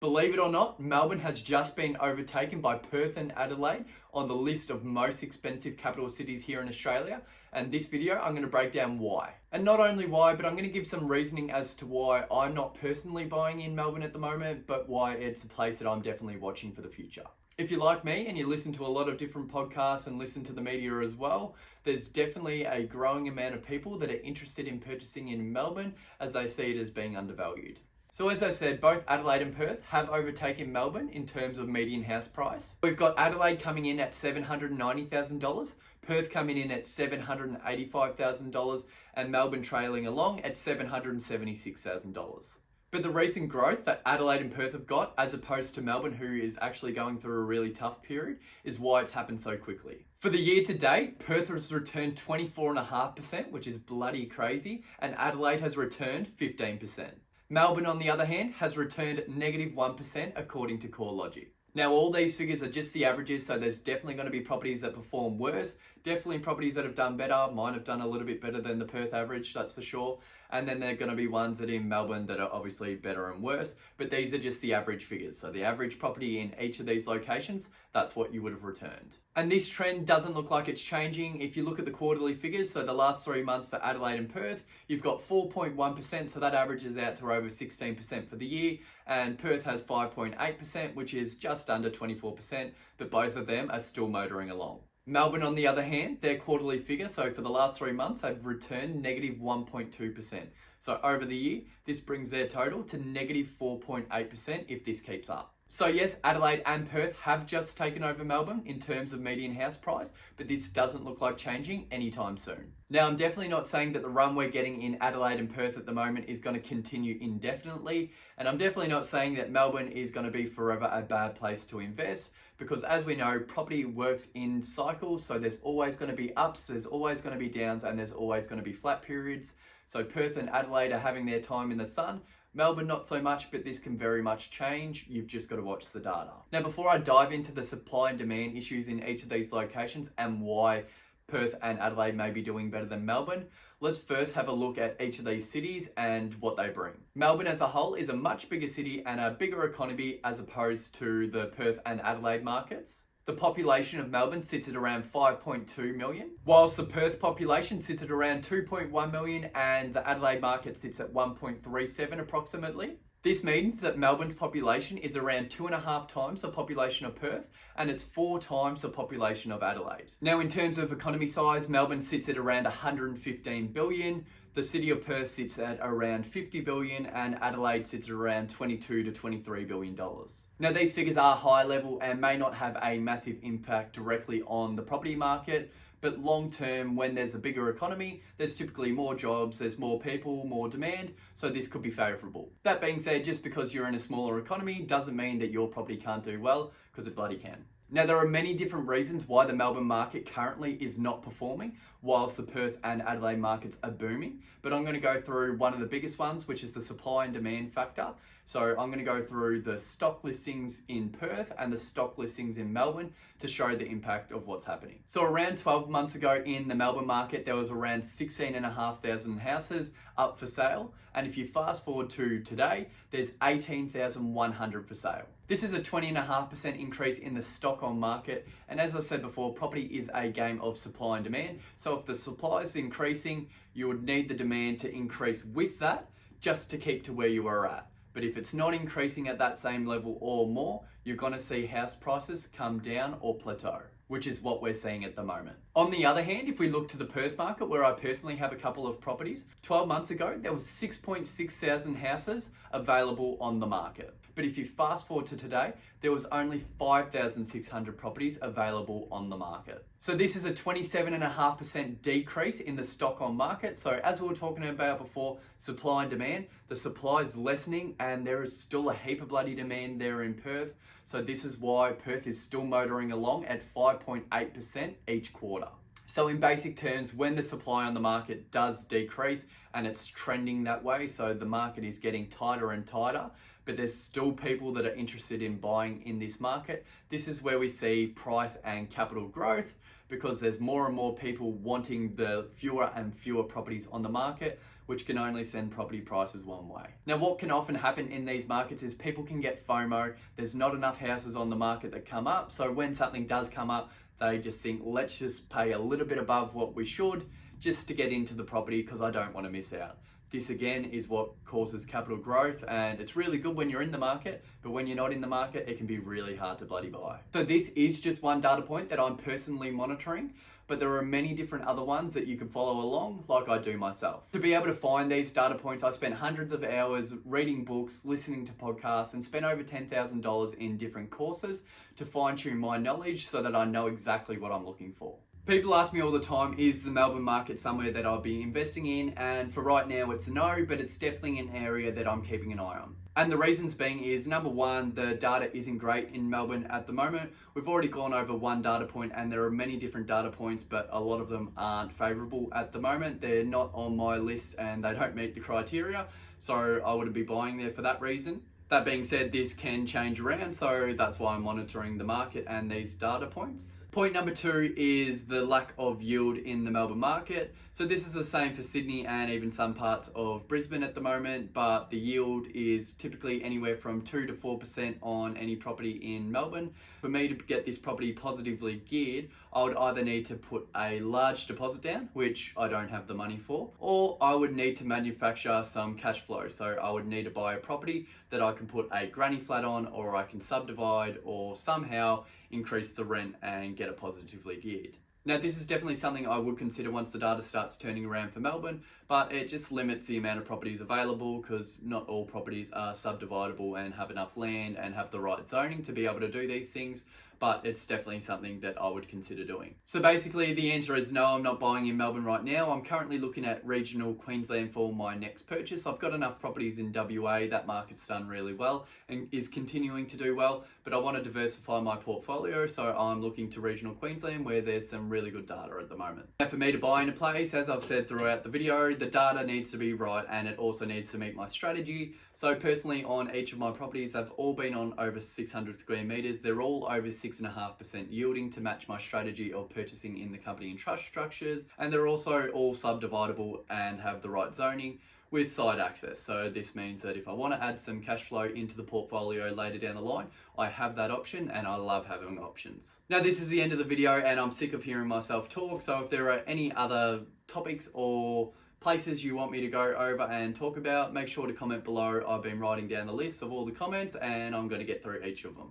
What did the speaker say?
Believe it or not, Melbourne has just been overtaken by Perth and Adelaide on the list of most expensive capital cities here in Australia. And this video, I'm going to break down why. And not only why, but I'm going to give some reasoning as to why I'm not personally buying in Melbourne at the moment, but why it's a place that I'm definitely watching for the future. If you're like me and you listen to a lot of different podcasts and listen to the media as well, there's definitely a growing amount of people that are interested in purchasing in Melbourne as they see it as being undervalued. So as I said, both Adelaide and Perth have overtaken Melbourne in terms of median house price. We've got Adelaide coming in at $790,000, Perth coming in at $785,000, and Melbourne trailing along at $776,000. But the recent growth that Adelaide and Perth have got, as opposed to Melbourne, who is actually going through a really tough period, is why it's happened so quickly. For the year to date, Perth has returned 24.5%, which is bloody crazy, and Adelaide has returned 15%. Melbourne, on the other hand, has returned -1% according to CoreLogic. Now, all these figures are just the averages, so there's definitely going to be properties that perform worse, definitely properties that have done better, mine have done a little bit better than the Perth average, that's for sure, and then there are going to be ones that in Melbourne that are obviously better and worse, but these are just the average figures. So the average property in each of these locations, that's what you would have returned. And this trend doesn't look like it's changing. If you look at the quarterly figures, so the last 3 months for Adelaide and Perth, you've got 4.1%, so that averages out to over 16% for the year, and Perth has 5.8%, which is just under 24%, but both of them are still motoring along. Melbourne, on the other hand, their quarterly figure, so for the last 3 months, they've returned -1.2%. So over the year, this brings their total to -4.8% if this keeps up. So yes, Adelaide and Perth have just taken over Melbourne in terms of median house price, but this doesn't look like changing anytime soon. Now, I'm definitely not saying that the run we're getting in Adelaide and Perth at the moment is going to continue indefinitely, and I'm definitely not saying that Melbourne is going to be forever a bad place to invest, because as we know, property works in cycles, so there's always going to be ups, there's always going to be downs, and there's always going to be flat periods. So Perth and Adelaide are having their time in the sun, Melbourne not so much, but this can very much change. You've just got to watch the data. Now, before I dive into the supply and demand issues in each of these locations and why Perth and Adelaide may be doing better than Melbourne, let's first have a look at each of these cities and what they bring. Melbourne as a whole is a much bigger city and a bigger economy as opposed to the Perth and Adelaide markets. The population of Melbourne sits at around 5.2 million, whilst the Perth population sits at around 2.1 million and the Adelaide market sits at 1.37 approximately. This means that Melbourne's population is around 2.5 times the population of Perth, and it's 4 times the population of Adelaide. Now, in terms of economy size, Melbourne sits at around 115 billion, the city of Perth sits at around 50 billion, and Adelaide sits at around 22 to 23 billion dollars. Now, these figures are high level and may not have a massive impact directly on the property market, but long term, when there's a bigger economy, there's typically more jobs, there's more people, more demand, so this could be favourable. That being said, just because you're in a smaller economy doesn't mean that your property can't do well, because it bloody can. Now, there are many different reasons why the Melbourne market currently is not performing, whilst the Perth and Adelaide markets are booming. But I'm going to go through one of the biggest ones, which is the supply and demand factor. So I'm going to go through the stock listings in Perth and the stock listings in Melbourne to show the impact of what's happening. So around 12 months ago in the Melbourne market, there was around 16,500 houses up for sale. And if you fast forward to today, there's 18,100 for sale. This is a 20.5% increase in the stock on market. And as I said before, property is a game of supply and demand. So if the supply is increasing, you would need the demand to increase with that just to keep to where you are at. But if it's not increasing at that same level or more, you're going to see house prices come down or plateau, which is what we're seeing at the moment. On the other hand, if we look to the Perth market, where I personally have a couple of properties, 12 months ago, there was 6.6 thousand houses available on the market. But if you fast forward to today, there was only 5,600 properties available on the market. So this is a 27.5% decrease in the stock on market. So as we were talking about before, supply and demand, the supply is lessening and there is still a heap of bloody demand there in Perth. So this is why Perth is still motoring along at 5.8% each quarter. So in basic terms, when the supply on the market does decrease, and it's trending that way, so the market is getting tighter and tighter, but there's still people that are interested in buying in this market, this is where we see price and capital growth, because there's more and more people wanting the fewer and fewer properties on the market, which can only send property prices one way. Now, what can often happen in these markets is people can get FOMO. There's not enough houses on the market that come up. So when something does come up, they just think, let's just pay a little bit above what we should just to get into the property because I don't want to miss out. This again is what causes capital growth, and it's really good when you're in the market, but when you're not in the market, it can be really hard to bloody buy. So this is just one data point that I'm personally monitoring, but there are many different other ones that you can follow along like I do myself. To be able to find these data points, I spent hundreds of hours reading books, listening to podcasts, and spent over $10,000 in different courses to fine tune my knowledge so that I know exactly what I'm looking for. People ask me all the time, is the Melbourne market somewhere that I'll be investing in? And for right now, it's no, but it's definitely an area that I'm keeping an eye on. And the reasons being is, number one, the data isn't great in Melbourne at the moment. We've already gone over one data point, and there are many different data points, but a lot of them aren't favourable at the moment. They're not on my list and they don't meet the criteria, so I wouldn't be buying there for that reason. That being said, this can change around, so that's why I'm monitoring the market and these data points. Point number two is the lack of yield in the Melbourne market. So this is the same for Sydney and even some parts of Brisbane at the moment, but the yield is typically anywhere from 2 to 4% on any property in Melbourne. For me to get this property positively geared, I would either need to put a large deposit down, which I don't have the money for, or I would need to manufacture some cash flow. So I would need to buy a property that I can put a granny flat on, or I can subdivide, or somehow increase the rent and get it positively geared. Now, this is definitely something I would consider once the data starts turning around for Melbourne, but it just limits the amount of properties available because not all properties are subdividable and have enough land and have the right zoning to be able to do these things, but it's definitely something that I would consider doing. So basically the answer is no, I'm not buying in Melbourne right now. I'm currently looking at regional Queensland for my next purchase. I've got enough properties in WA, that market's done really well and is continuing to do well, but I want to diversify my portfolio, so I'm looking to regional Queensland where there's some really good data at the moment. Now, for me to buy in a place, as I've said throughout the video, the data needs to be right and it also needs to meet my strategy. So personally on each of my properties, they've all been on over 600 square meters. They're all over 6.5% yielding to match my strategy of purchasing in the company and trust structures. And they're also all subdividable and have the right zoning with side access. So this means that if I want to add some cash flow into the portfolio later down the line, I have that option, and I love having options. Now, this is the end of the video and I'm sick of hearing myself talk. So if there are any other topics or places you want me to go over and talk about, make sure to comment below. I've been writing down the list of all the comments and I'm going to get through each of them.